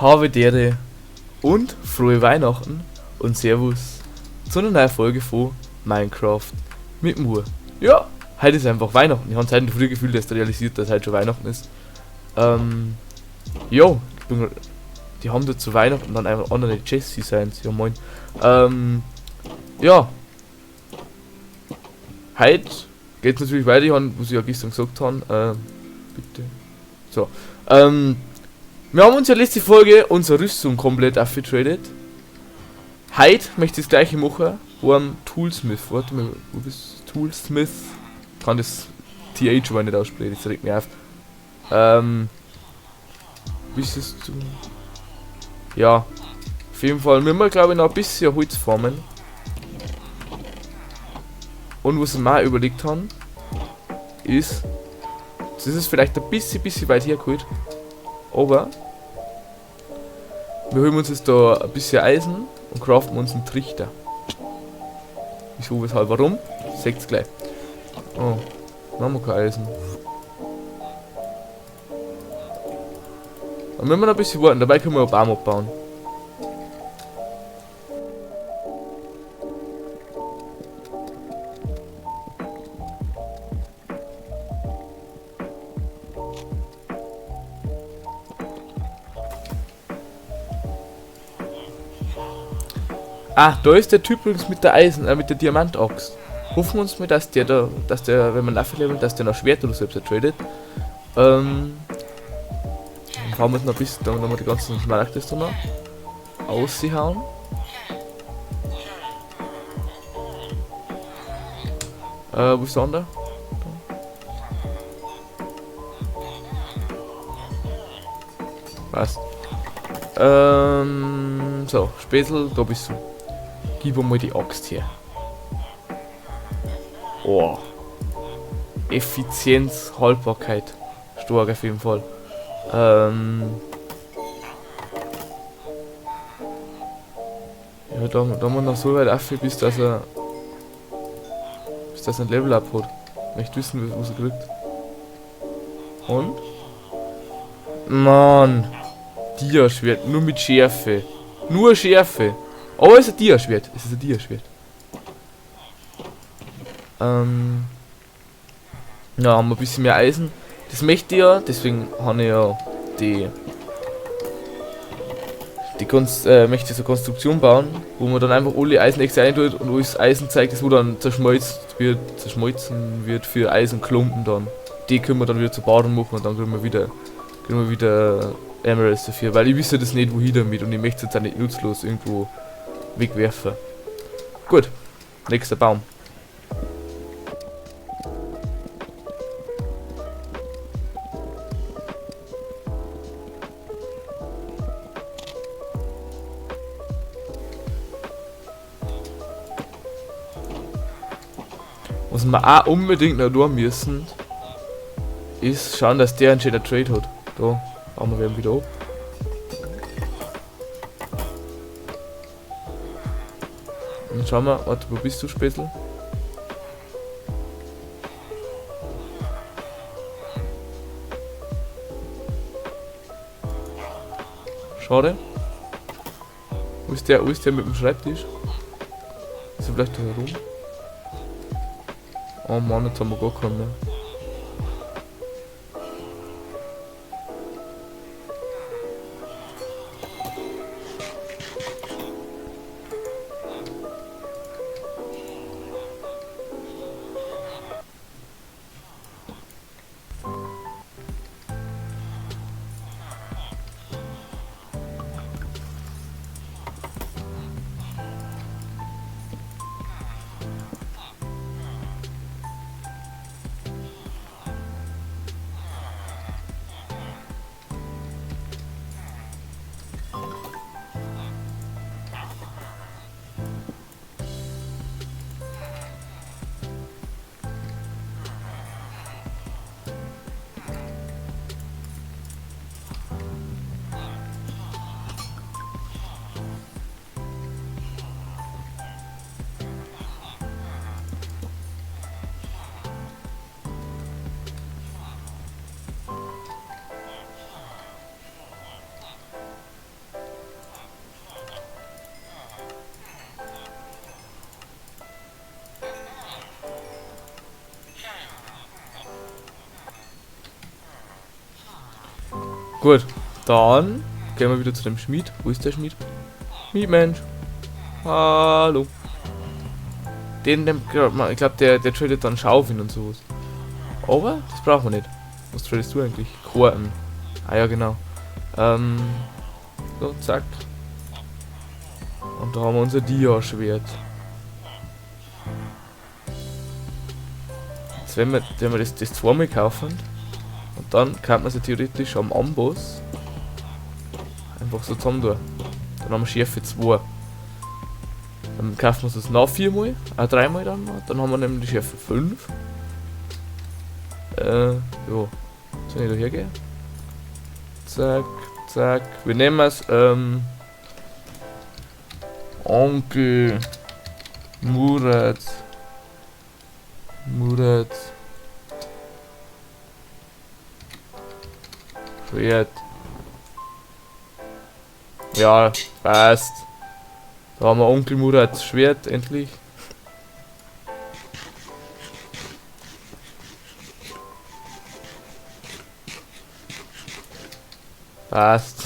Habe Dere und frohe Weihnachten und Servus zu einer neuen Folge von Minecraft mit Mur. Ja, heute ist einfach Weihnachten. Ich habe es heute früh gefühlt, dass realisiert, dass heute schon Weihnachten ist. Jo, die haben da zu Weihnachten dann einfach andere Jesse-Designs. Ja, moin. Ja. Heute geht es natürlich weiter, was ich ja gestern gesagt habe. Bitte. So. Wir haben uns ja letzte Folge unsere Rüstung komplett aufgetradet. Heute möchte ich das gleiche machen, beim Toolsmith. Warte mal, wo bist du? Toolsmith? Ich kann das TH aber nicht aussprechen, das regt mich auf. Bist du? Ja. Auf jeden Fall müssen wir, glaube ich, noch ein bisschen Holz farmen. Und was wir mal überlegt haben, ist, das ist vielleicht ein bisschen weit hergeholt, aber wir holen uns jetzt da ein bisschen Eisen und craften uns einen Trichter. Wieso, weshalb, warum? Seht's gleich. Oh, dann haben wir kein Eisen. Dann müssen wir noch ein bisschen warten, dabei können wir einen Baum abbauen. Ah, da ist der Typ übrigens mit der mit der Diamantaxt. Hoffen wir uns mal, dass der, wenn man nachlevelt, dass der noch Schwert oder selbst tradet. Dann fahren wir noch ein bisschen, dann haben wir die ganzen Smaragde da noch aushauen. Wo ist der andere? Was? So, Späßel, da bist du. Gib mal die Axt her. Oh. Effizienz, Haltbarkeit. Stark auf jeden Fall. Ja, da haben wir noch so weit auf, bis dass er ein Level up hat. Ich möchte wissen, was er kriegt. Und? Mann. Dia-Schwert, nur mit Schärfe. Nur Schärfe. Oh, es ist ein Dia-Schwert. Es ist ein Dia-Schwert. Ja, haben wir ein bisschen mehr Eisen. Das möchte ich ja, deswegen habe ich ja möchte ich so eine Konstruktion bauen, wo man dann einfach alle Eisenäxte eintut und alles Eisen zeigt, das wo dann zerschmolzen wird für Eisenklumpen dann. Die können wir dann wieder zu Baden machen und dann kriegen wir wieder Emeralds dafür, weil ich wüsste das nicht wohin damit und ich möchte es jetzt auch nicht nutzlos irgendwo wegwerfen. Gut, nächster Baum. Was wir auch unbedingt noch tun müssen, ist schauen, dass der einen schönen Trade hat. Da bauen wir wieder ab. Und schauen wir, warte, wo bist du, Spätzl? Schade. Wo ist der mit dem Schreibtisch? Ist er vielleicht da herum? Oh Mann, jetzt haben wir gar keinen mehr. Gut, dann gehen wir wieder zu dem Schmied. Wo ist der Schmied? Schmiedmensch. Hallo. Ich glaube, der tradet dann Schaufeln und sowas. Aber das brauchen wir nicht. Was tradest du eigentlich? Korten. Ah ja, genau. So, zack. Und da haben wir unser Dia-Schwert. Jetzt wenn wir das zweimal kaufen, und dann kann man sie theoretisch am Amboss einfach so zusammen tun. Dann haben wir Schärfe 2. Dann kaufen wir uns das noch 4 mal, 3 mal dann noch. Dann haben wir nämlich die Schärfe 5. Ja. Soll ich da hergehen? Zack, zack. Wir nehmen es, Onkel Murat. Schwert. Ja, passt. Da haben wir Onkel Murats Schwert endlich. Passt.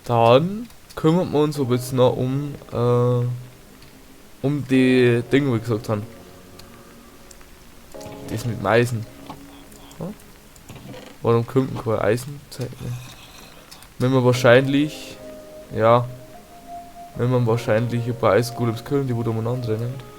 Dann kümmern wir uns aber jetzt noch um die Dinge, wie wir gesagt haben. Das mit dem Eisen. Ja? Warum kommt denn kein Eisen zeigen? Wenn wir wahrscheinlich, ja, ein paar Eisgolems killen, die wo da umeinander rennen.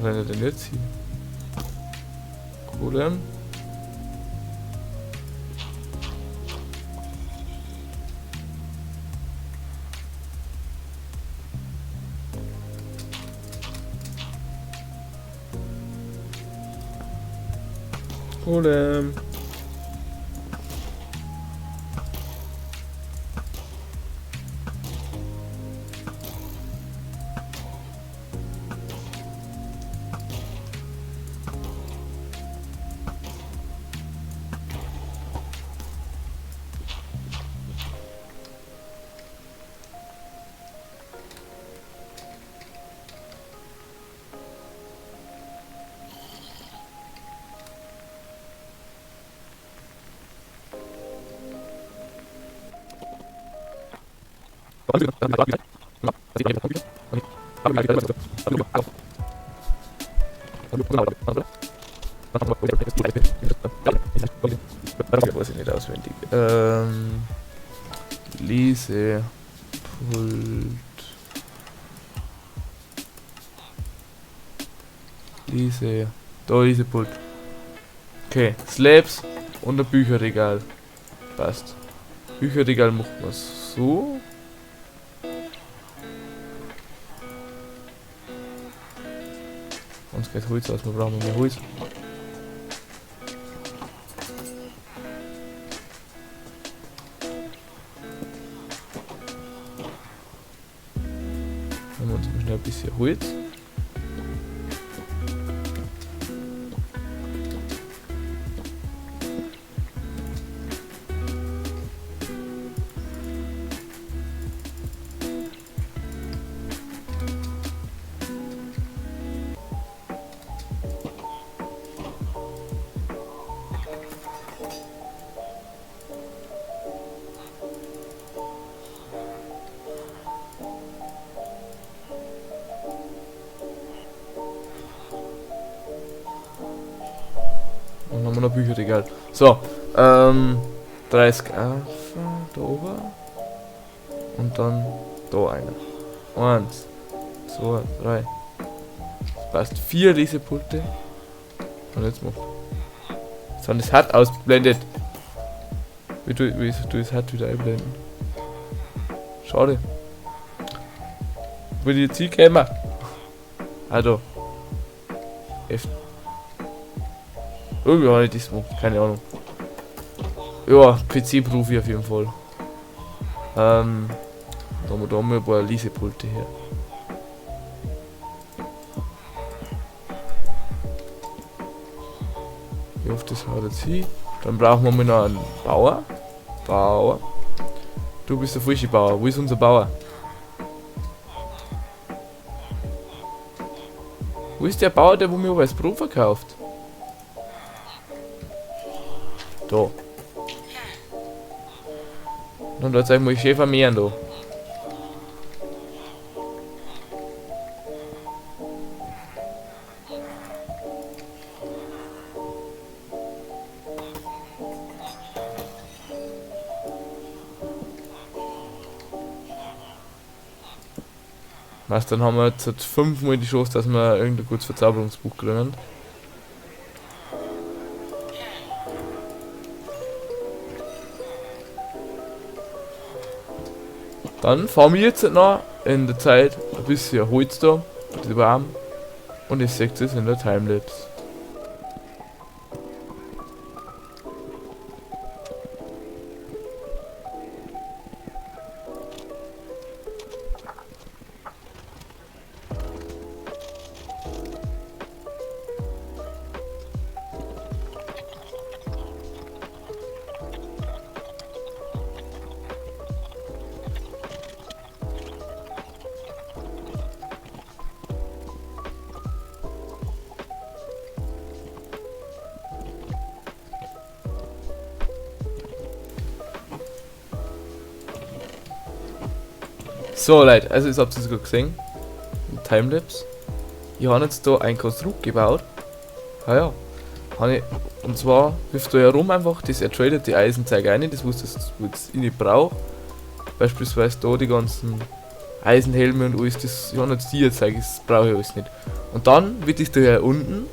Wo rennt er denn jetzt hin? Golem. Golem. Weiß ich nicht auswendig. Lesepult. Da Lesepult. Okay, Slabs und ein Bücherregal. Passt. Bücherregal macht man so. Uns geht Holz aus, wir brauchen mehr Holz. Nehmen wir uns mal schnell ein bisschen Holz. Und dann haben wir noch Bücherregal. So, 30 da oben. Und dann da einer. 1, 2, 3. Das passt. 4 Lesepulte. Und jetzt macht. Jetzt haben das Hut ausgeblendet. Wie du das Hut wieder einblenden? Schade. Wo die jetzt hinkommen? Ah, da. F. Irgendwie habe ich das gemacht, keine Ahnung. Ja, PC-Profi auf jeden Fall. Da haben wir ein paar Lesepulte her. Ich hoffe, das haut jetzt hin. Dann brauchen wir mal noch einen Bauer. Bauer. Du bist der falsche Bauer. Wo ist unser Bauer? Wo ist der Bauer, der wo mir als Brot verkauft? Da. Und da zeig mal, ich schön vermehren da. Was, dann haben wir jetzt 5-mal die Chance, dass wir irgendein gutes Verzauberungsbuch kriegen. Dann fahren wir jetzt noch in der Zeit ein bisschen Holz da, die warm, und ich sehe es in der Timelapse. So Leute, also jetzt habt ihr es gerade gesehen, Timelapse. Ich habe jetzt da ein Konstrukt gebaut. Ja, und zwar wirft da herum einfach das ertradete Eisenzeug rein, das was ich nicht brauche. Beispielsweise da die ganzen Eisenhelme und alles, das ich habe jetzt die Zeug, das brauche ich alles nicht. Und dann wird das da hier unten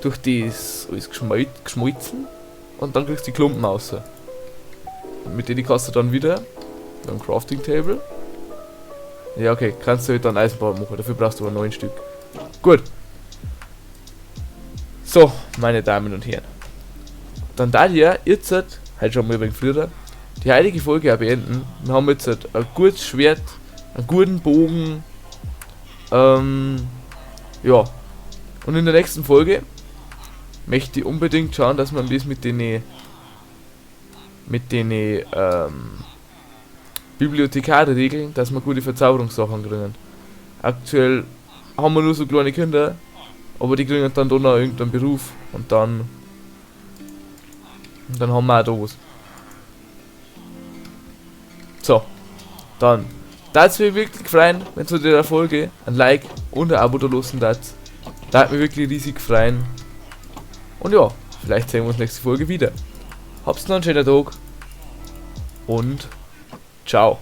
durch das alles geschmolzen und dann kriegst du die Klumpen raus. Und mit denen kannst du dann wieder beim Crafting Table. Ja, okay, kannst du halt dann Eisenbahn machen, dafür brauchst du aber 9 Stück. Gut. So, meine Damen und Herren. Dann da hier jetzt halt schon mal ein wenig früher, die heutige Folge auch beenden. Wir haben jetzt ein gutes Schwert, einen guten Bogen, ja. Und in der nächsten Folge möchte ich unbedingt schauen, dass man das mit den Bibliothekare regeln, dass wir gute Verzauberungssachen kriegen. Aktuell haben wir nur so kleine Kinder, aber die kriegen dann doch noch irgendeinen Beruf und dann haben wir auch da was. So, dann das würde mich wirklich freuen, wenn zu der Folge ein Like und ein Abo da lassen das. Da hat mich wirklich riesig freuen. Und ja, vielleicht sehen wir uns nächste Folge wieder. Habt's noch einen schönen Tag und ciao.